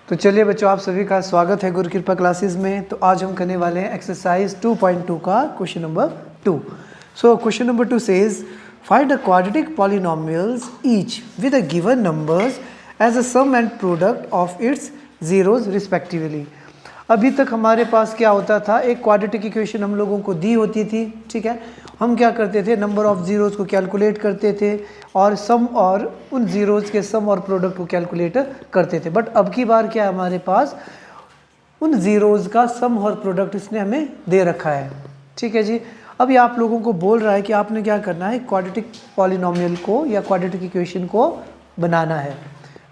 तो चलिए बच्चों, आप सभी का स्वागत है गुरु कृपा क्लासेस में। तो आज हम करने वाले हैं एक्सरसाइज 2.2 का question number 2। So question number 2 says find the quadratic polynomials each with the given numbers as a sum and product of its zeros respectively. अभी तक हमारे पास क्या होता था, एक क्वाड्रेटिक इक्वेशन हम लोगों को दी होती थी, ठीक है। हम क्या करते थे, नंबर ऑफ ज़ीरोज़ को कैलकुलेट करते थे और सम और उन ज़ीरोज़ के सम और प्रोडक्ट को कैलकुलेट करते थे। बट अब की बार क्या है, हमारे पास उन ज़ीरोज़ का सम और प्रोडक्ट इसने हमें दे रखा है, ठीक है जी। अभी आप लोगों को बोल रहा है कि आपने क्या करना है, क्वाड्रेटिक पॉलिनोमियल को या क्वाड्रेटिक इक्वेशन को बनाना है।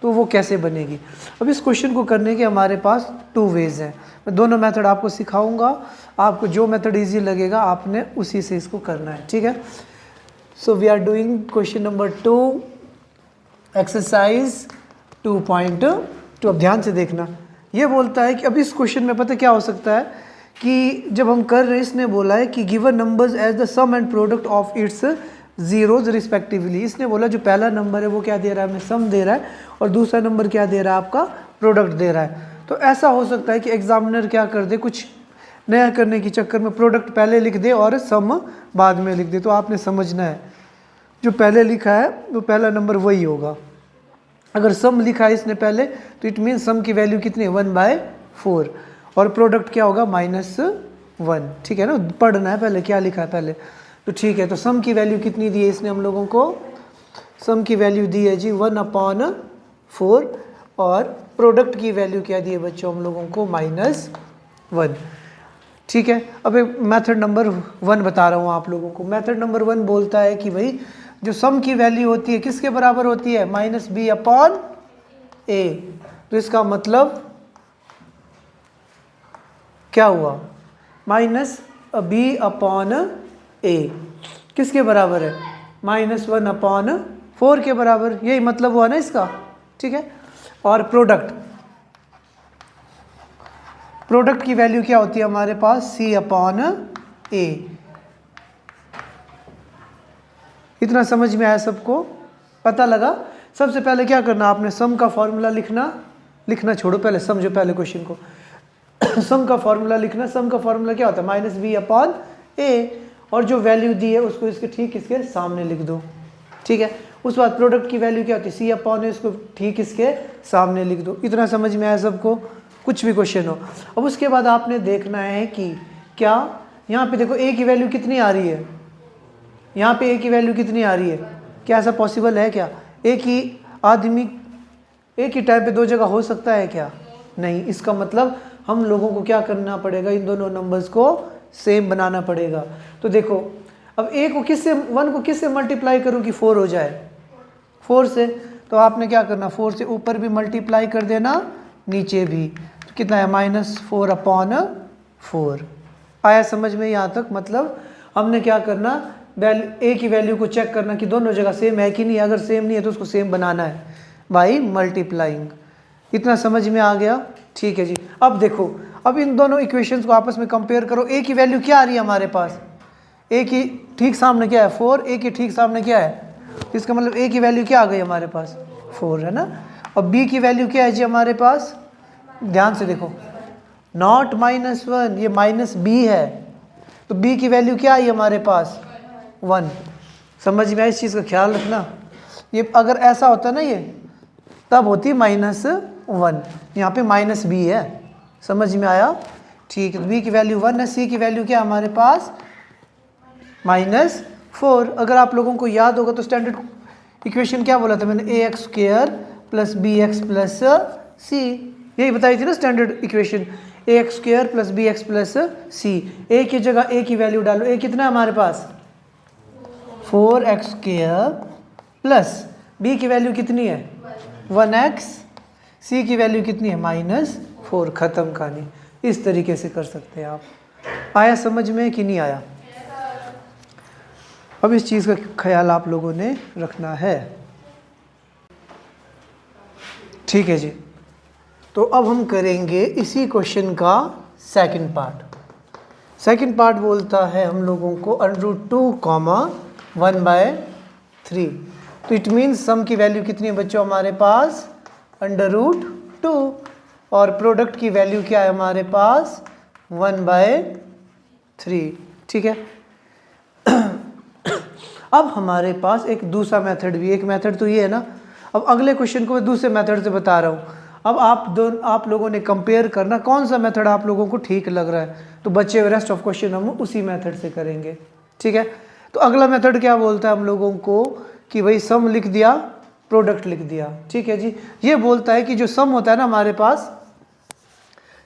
तो वो कैसे बनेगी। अब इस क्वेश्चन को करने के हमारे पास 2 वेज हैं। मैं दोनों मेथड आपको सिखाऊंगा, आपको जो मेथड इजी लगेगा आपने उसी से इसको करना है, ठीक है। So we are doing question number 2 exercise 2.2। अब ध्यान से देखना, ये बोलता है कि अब इस क्वेश्चन में पता क्या हो सकता है कि जब हम कर रहे हैं, इसने बोला है कि given numbers as the sum and product of its zeros respectively. इसने बोला जो पहला नंबर है वो क्या दे रहा है, हमें सम दे रहा है, और दूसरा नंबर क्या दे रहा है, आपका प्रोडक्ट दे रहा है। तो ऐसा हो सकता है कि एग्जामिनर क्या कर दे, कुछ नया करने के चक्कर में प्रोडक्ट पहले लिख दे और सम बाद में लिख दे। तो आपने समझना है जो पहले लिखा है वो पहला नंबर वही होगा। अगर सम लिखा है इसने पहले तो इट मीन सम की वैल्यू कितनी है, 1/4, और प्रोडक्ट क्या होगा, -1, ठीक है ना। पढ़ना है पहले क्या लिखा है पहले, तो ठीक है। तो सम की वैल्यू कितनी दी है इसने हम लोगों को, सम की वैल्यू दी है जी 1/4, और प्रोडक्ट की वैल्यू क्या दी है बच्चों हम लोगों को, -1, ठीक है। अब मेथड नंबर 1 बता रहा हूँ आप लोगों को। मेथड नंबर 1 बोलता है कि भाई जो सम की वैल्यू होती है किसके बराबर होती है, -b/a। तो इसका मतलब क्या हुआ, -b/a किसके बराबर है, -1/4 के बराबर, यही मतलब हुआ ना इसका, ठीक है। और प्रोडक्ट की वैल्यू क्या होती है हमारे पास, c/a। इतना समझ में आया सबको, पता लगा। सबसे पहले क्या करना, आपने सम का फॉर्मूला लिखना छोड़ो, पहले समझो पहले क्वेश्चन को। सम का फॉर्मूला लिखना, सम का फॉर्मूला क्या होता है, -b/a, और जो वैल्यू दी है उसको इसके ठीक इसके सामने लिख दो, ठीक है। उस बाद प्रोडक्ट की वैल्यू क्या होती है, c/a, इसको ठीक इसके सामने लिख दो। इतना समझ में आया सबको, कुछ भी क्वेश्चन हो। अब उसके बाद आपने देखना है कि क्या यहाँ पे देखो a की वैल्यू कितनी आ रही है, यहाँ पे a की वैल्यू कितनी आ रही है, क्या ऐसा पॉसिबल है क्या, एक ही आदमी एक ही टाइम पे 2 जगह हो सकता है क्या, नहीं। इसका मतलब हम लोगों को क्या करना पड़ेगा, इन दोनों नंबर्स को सेम बनाना पड़ेगा। तो देखो अब a को किससे, 1 को किससे मल्टीप्लाई करूँ कि 4 हो जाए, 4 से। तो आपने क्या करना, 4 से ऊपर भी मल्टीप्लाई कर देना, नीचे भी। तो कितना है, -4/4। आया समझ में यहाँ तक। मतलब हमने क्या करना, a की वैल्यू को चेक करना कि दोनों जगह सेम है कि नहीं, अगर सेम नहीं है तो उसको सेम बनाना है बाई मल्टीप्लाइंग। इतना समझ में आ गया, ठीक है जी। अब देखो, अब इन दोनों इक्वेशंस को आपस में कंपेयर करो। a की वैल्यू क्या आ रही है हमारे पास, a की ठीक सामने क्या है 4, a के ठीक सामने क्या है, इसका मतलब a की वैल्यू क्या आ गई हमारे पास, 4 है ना। और b की वैल्यू क्या है जी हमारे पास, ध्यान से देखो, नॉट -1, ये -b है, तो b की वैल्यू क्या आई हमारे पास, 1। समझ में आया, इस चीज़ का ख्याल रखना। ये अगर ऐसा होता ना, ये तब होती -1, यहाँ पे -b है, समझ में आया, ठीक है। b की वैल्यू 1 है, c की वैल्यू क्या हमारे पास, -4। अगर आप लोगों को याद होगा तो स्टैंडर्ड इक्वेशन क्या बोला था मैंने, ax² + bx + c, यही बताई थी ना standard equation, ax² + bx + c। a की जगह a की वैल्यू डालो, a कितना है हमारे पास, 4x² प्लस b की वैल्यू कितनी है, 1x, c की वैल्यू कितनी है, -4। ख़त्म कहानी। इस तरीके से कर सकते हैं आप। आया समझ में कि नहीं आया। अब इस चीज़ का ख्याल आप लोगों ने रखना है, ठीक है जी। तो अब हम करेंगे इसी क्वेश्चन का सेकंड पार्ट। सेकंड पार्ट बोलता है हम लोगों को √2, 1/3। तो इट मीन्स सम की वैल्यू कितनी है बच्चों हमारे पास, √2। और प्रोडक्ट की वैल्यू क्या है हमारे पास 1/3, ठीक है। अब हमारे पास एक दूसरा मेथड भी, एक मेथड तो ये है ना। अब अगले क्वेश्चन को मैं दूसरे मेथड से बता रहा हूँ। अब आप लोगों ने कंपेयर करना कौन सा मेथड आप लोगों को ठीक लग रहा है, तो बच्चे रेस्ट ऑफ क्वेश्चन हम उसी मेथड से करेंगे, ठीक है। तो अगला मेथड क्या बोलता है हम लोगों को कि भाई सम लिख दिया, प्रोडक्ट लिख दिया, ठीक है जी। ये बोलता है कि जो सम होता है ना हमारे पास,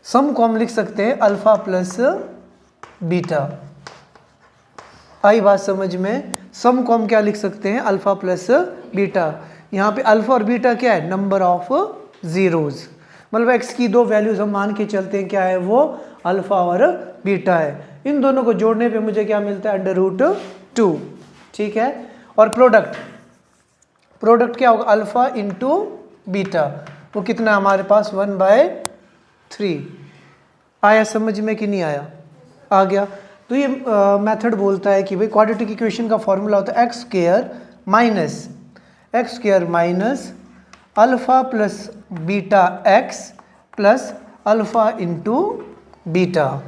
सम को हम लिख सकते हैं अल्फा प्लस बीटा। आई बात समझ में? सम को हम क्या लिख सकते हैं, अल्फा प्लस बीटा। यहाँ पे अल्फा और बीटा क्या है, नंबर ऑफ जीरोज, मतलब एक्स की दो वैल्यूज हम मान के चलते हैं, क्या है वो, अल्फा और बीटा है। इन दोनों को जोड़ने पे मुझे क्या मिलता है, √2, ठीक है। और प्रोडक्ट क्या होगा, अल्फा इंटू बीटा, वो कितना हमारे पास 1/3। आया समझ में कि नहीं आया? आ गया। तो ये मेथड बोलता है कि भाई क्वाड्रेटिक इक्वेशन का फॉर्मूला होता है x square minus alpha plus beta x plus alpha into beta.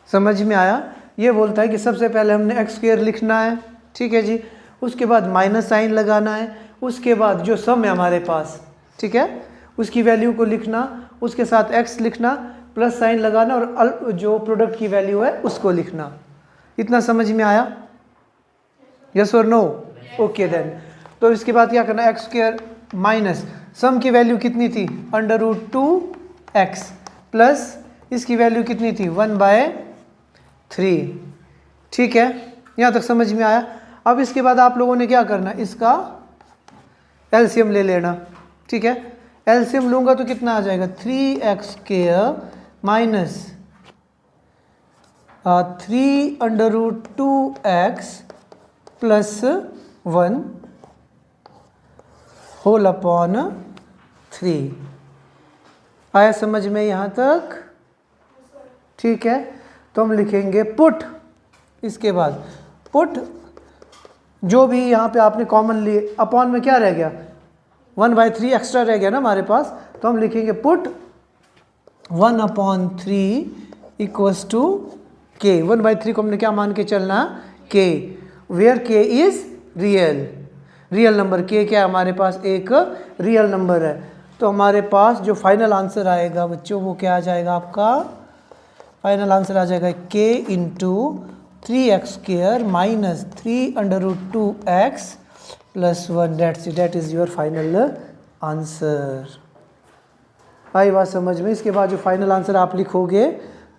समझ में आया? ये बोलता है कि सबसे पहले हमने एक्स स्क्वायर लिखना है, ठीक है जी, उसके बाद माइनस साइन लगाना है, उसके बाद जो सम है हमारे पास, ठीक है, उसकी वैल्यू को लिखना, उसके साथ एक्स लिखना, प्लस साइन लगाना, और जो प्रोडक्ट की वैल्यू है उसको लिखना। इतना समझ में आया? यस और नो? Okay then. तो इसके बाद क्या करना, एक्स स्क्वायर माइनस सम की वैल्यू कितनी थी, √2x प्लस इसकी वैल्यू कितनी थी, 1/3, ठीक है। यहाँ तक समझ में आया? अब इसके बाद आप लोगों ने क्या करना, इसका एलसीएम ले लेना, ठीक है। एलसीएम लूंगा तो कितना आ जाएगा, 3x² minus 3√2x plus 1 whole upon 3। आया समझ में यहाँ तक? ठीक है। तो हम लिखेंगे पुट, इसके बाद पुट जो भी यहाँ पे आपने कॉमन लिए, अपॉन में क्या रह गया, 1/3 एक्स्ट्रा रह गया ना हमारे पास, तो हम लिखेंगे पुट 1/3 इक्वल्स टू k। 1/3 को हमने क्या मान के चलना, k, where k is real number. k क्या है हमारे पास, एक रियल नंबर है। तो हमारे पास जो फाइनल आंसर आएगा बच्चों, वो क्या आ जाएगा, आपका फाइनल आंसर आ जाएगा k into 3x² minus 3√2x plus 1, that is your final answer. आई बात समझ में? इसके बाद जो फाइनल आंसर आप लिखोगे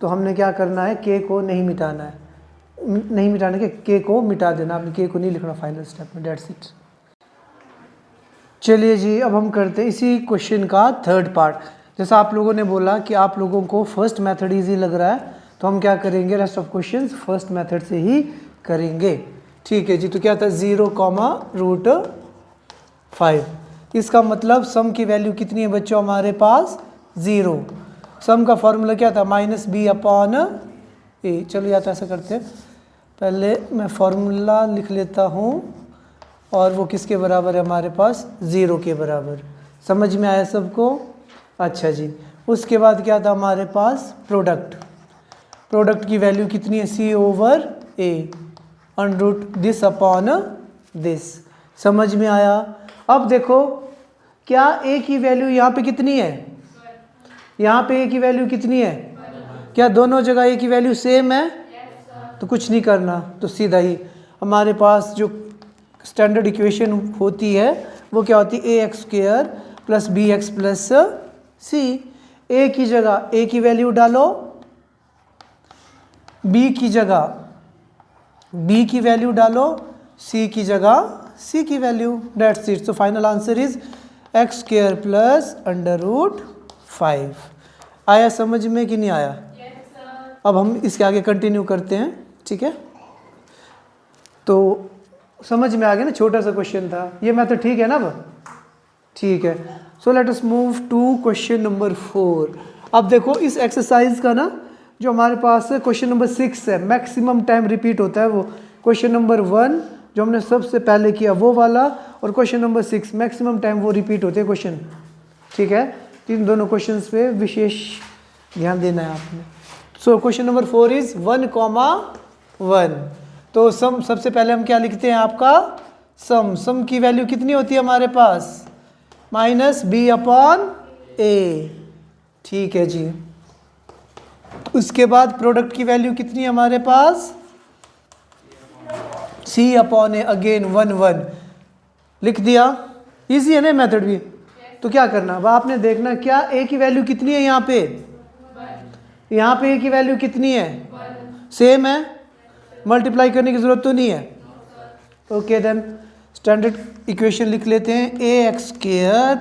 तो हमने क्या करना है, के को नहीं मिटाना है, नहीं मिटाने के, के को मिटा देना, आपने के को नहीं लिखना फाइनल स्टेप में, डेट्स इट। चलिए जी, अब हम करते हैं इसी क्वेश्चन का थर्ड पार्ट। जैसा आप लोगों ने बोला कि आप लोगों को फर्स्ट मेथड इजी लग रहा है, तो हम क्या करेंगे, rest of questions first method से ही करेंगे, ठीक है जी। तो क्या था, 0,5। इसका मतलब सम की वैल्यू कितनी है बच्चों हमारे पास, 0। सम का फॉर्मूला क्या था, -b/a। चलो या तो ऐसा करते हैं, पहले मैं फॉर्मूला लिख लेता हूँ, और वो किसके बराबर है हमारे पास, 0 के बराबर। समझ में आया सबको? अच्छा जी। उसके बाद क्या था हमारे पास, प्रोडक्ट की वैल्यू कितनी है, C/A √this अपॉन दिस। समझ में आया? अब देखो, क्या a की वैल्यू यहाँ पे कितनी है, यहाँ पे a की वैल्यू कितनी है, क्या दोनों जगह a की वैल्यू सेम है? तो कुछ नहीं करना, तो सीधा ही हमारे पास जो स्टैंडर्ड इक्वेशन होती है वो क्या होती है, ax² plus bx plus c। a की जगह a की वैल्यू डालो, b की जगह b की वैल्यू डालो, c की जगह c की value, that's it. So final answer is x² plus √5। आया समझ में कि नहीं आया? अब हम इसके आगे कंटिन्यू करते हैं, ठीक है। तो समझ में आ गया ना, छोटा सा क्वेश्चन था ये, मेथड ठीक है ना? अब ठीक है। So let us move to question number 4। अब देखो इस एक्सरसाइज का ना, जो हमारे पास क्वेश्चन नंबर 6 है, मैक्सिमम टाइम रिपीट होता है वो। क्वेश्चन नंबर 1 जो हमने सबसे पहले किया वो वाला, और क्वेश्चन नंबर 6 मैक्सिमम टाइम वो रिपीट होते हैं क्वेश्चन, ठीक है। इन दोनों क्वेश्चंस पे विशेष ध्यान देना है आपने। सो क्वेश्चन नंबर 4 इज 1,1। तो सम, सबसे पहले हम क्या लिखते हैं आपका सम की वैल्यू कितनी होती है हमारे पास -b/a। ठीक है जी। उसके बाद प्रोडक्ट की वैल्यू कितनी है हमारे पास c/a, अगेन 1 लिख दिया। इजी है ना मेथड भी। तो क्या करना, अब आपने देखना क्या a की वैल्यू कितनी है यहाँ पे a की वैल्यू कितनी है सेम है, मल्टीप्लाई करने की जरूरत तो नहीं है। ओके देन स्टैंडर्ड इक्वेशन लिख लेते हैं ax²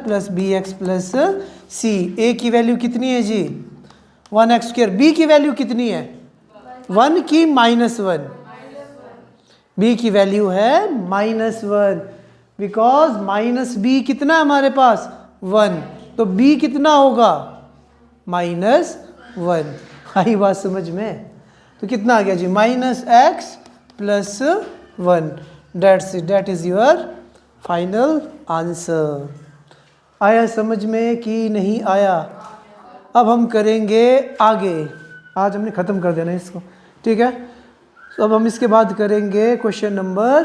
+ bx + c। a की वैल्यू कितनी है जी 1x²। b की वैल्यू कितनी है 1 की -1। b की वैल्यू है -1 बिकॉज -b कितना है हमारे पास 1, तो b कितना होगा -1। आई बात समझ में। तो कितना आ गया जी -x + 1। That is your final answer. आया समझ में कि नहीं आया। अब हम करेंगे आगे। आज हमने ख़त्म कर देना इसको, ठीक है। तो अब हम इसके बाद करेंगे question number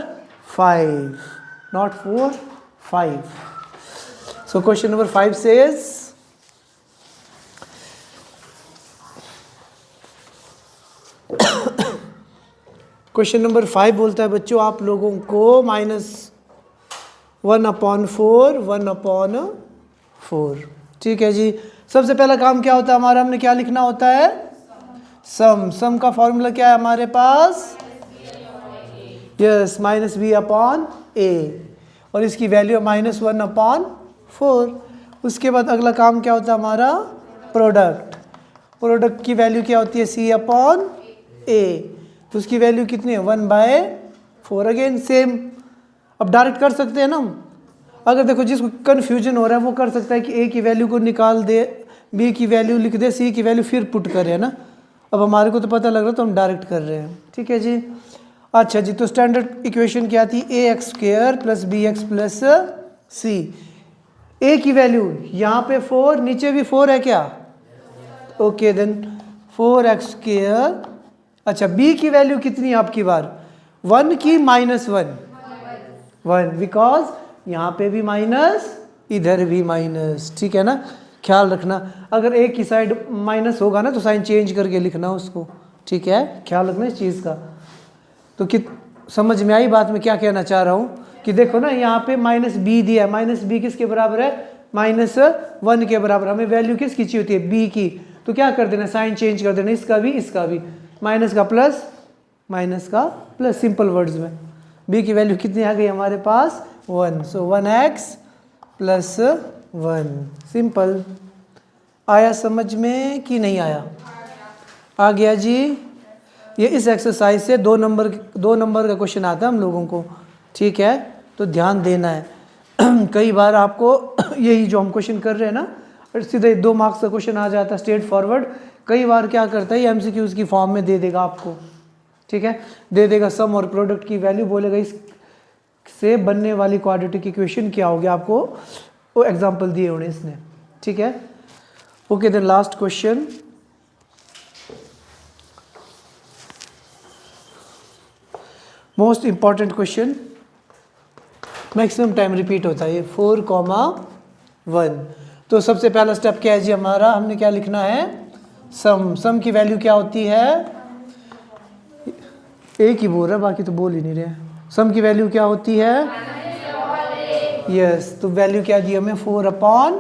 5, not 4, 5। So question number 5 says question number 5 बोलता है बच्चों आप लोगों को -1/4 1/4। ठीक है जी। सबसे पहला काम क्या होता है हमारा, हमने क्या लिखना होता है सम का फॉर्मूला क्या है हमारे पास यस -b/a और इसकी वैल्यू -1/4। उसके बाद अगला काम क्या होता है हमारा प्रोडक्ट की वैल्यू क्या होती है c/a। तो उसकी वैल्यू कितनी है 1/4। Again same. अब डायरेक्ट कर सकते हैं ना हम। अगर देखो जिसको कन्फ्यूजन हो रहा है वो कर सकता है कि a की वैल्यू को निकाल दे, b की वैल्यू लिख दे, c की वैल्यू फिर पुट करे, है ना। अब हमारे को तो पता लग रहा है तो हम डायरेक्ट कर रहे हैं। ठीक है जी। अच्छा जी। तो स्टैंडर्ड इक्वेशन क्या थी ax² + bx + c। a की वैल्यू यहाँ पे 4, नीचे भी 4 है क्या। Okay then 4x²। अच्छा b की वैल्यू कितनी है आपकी बार 1 की -1 बिकॉज यहाँ पे भी माइनस इधर भी माइनस। ठीक है ना। ख्याल रखना अगर एक की साइड माइनस होगा ना तो साइन चेंज करके लिखना उसको। ठीक है, ख्याल रखना इस चीज़ का। तो कि समझ में आई बात में क्या कहना चाह रहा हूँ कि देखो ना यहाँ पे -b दिया है। -b किसके बराबर है -1 के बराबर। हमें वैल्यू किसकी चाहिए होती है b की। तो क्या कर देना साइन चेंज कर देना, इसका भी इसका भी, माइनस का प्लस सिंपल वर्ड्स में। b की वैल्यू कितनी आ गई हमारे पास 1। सो 1x + 1 सिंपल। आया समझ में कि नहीं आया। आ गया जी। ये इस एक्सरसाइज से 2 नंबर का क्वेश्चन आता है हम लोगों को। ठीक है, तो ध्यान देना है। कई बार आपको यही जो हम क्वेश्चन कर रहे हैं ना सीधे 2 मार्क्स का क्वेश्चन आ जाता है स्ट्रेट फॉरवर्ड। कई बार क्या करता है ये MCQs की फॉर्म में दे देगा आपको। ठीक है, दे देगा सम और प्रोडक्ट की वैल्यू, बोलेगा इससे बनने वाली क्वाड्रेटिक इक्वेशन क्या होगी। आपको वो एग्जाम्पल दिए होने इसने। ठीक है, okay then last question. Most important question, maximum time repeat होता है ये 4,1। तो सबसे पहला स्टेप क्या है जी हमारा, हमने क्या लिखना है सम की वैल्यू क्या होती है, एक ही बोल रहा है बाकी तो बोल ही नहीं रहे। सम की वैल्यू क्या होती है यस। तो वैल्यू क्या दी हमें 4/1।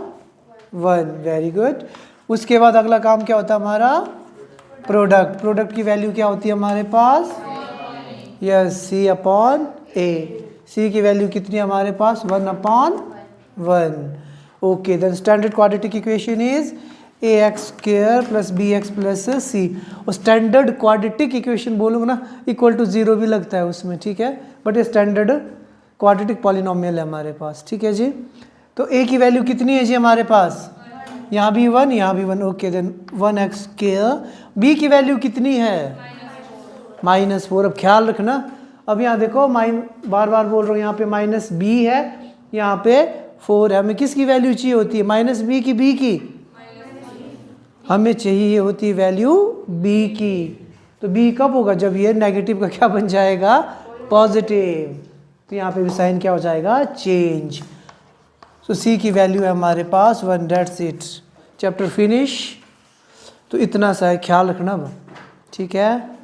Very good. उसके बाद अगला काम क्या होता है हमारा प्रोडक्ट की वैल्यू क्या होती है हमारे पास यस c/a। c की वैल्यू कितनी है हमारे पास 1/1। Okay then standard quadratic equation is ax² + bx + c। और स्टैंडर्ड क्वाड्रेटिक इक्वेशन बोलूँगा ना =0 भी लगता है उसमें। ठीक है, बट ये स्टैंडर्ड क्वाड्रेटिक पॉलिनोमियल है हमारे पास। ठीक है जी। तो a की वैल्यू कितनी है जी हमारे पास, यहाँ भी 1 यहाँ भी 1। Okay then 1x²। b की वैल्यू कितनी है -4। अब ख्याल रखना, अब यहाँ देखो बार बार बोल रहा हूँ, यहाँ पे -b है, यहाँ पे 4 है, हमें किसकी वैल्यू चाहिए होती है, माइनस बी की, बी की, हमें चाहिए होती है वैल्यू बी की। तो बी कब होगा, जब ये नेगेटिव का क्या बन जाएगा, पॉजिटिव। तो यहाँ पे भी साइन क्या हो जाएगा, चेंज। तो सी की वैल्यू है हमारे पास 1, डेट्स इट, चैप्टर फिनिश। तो इतना सा है, ख्याल रखना, ठीक है।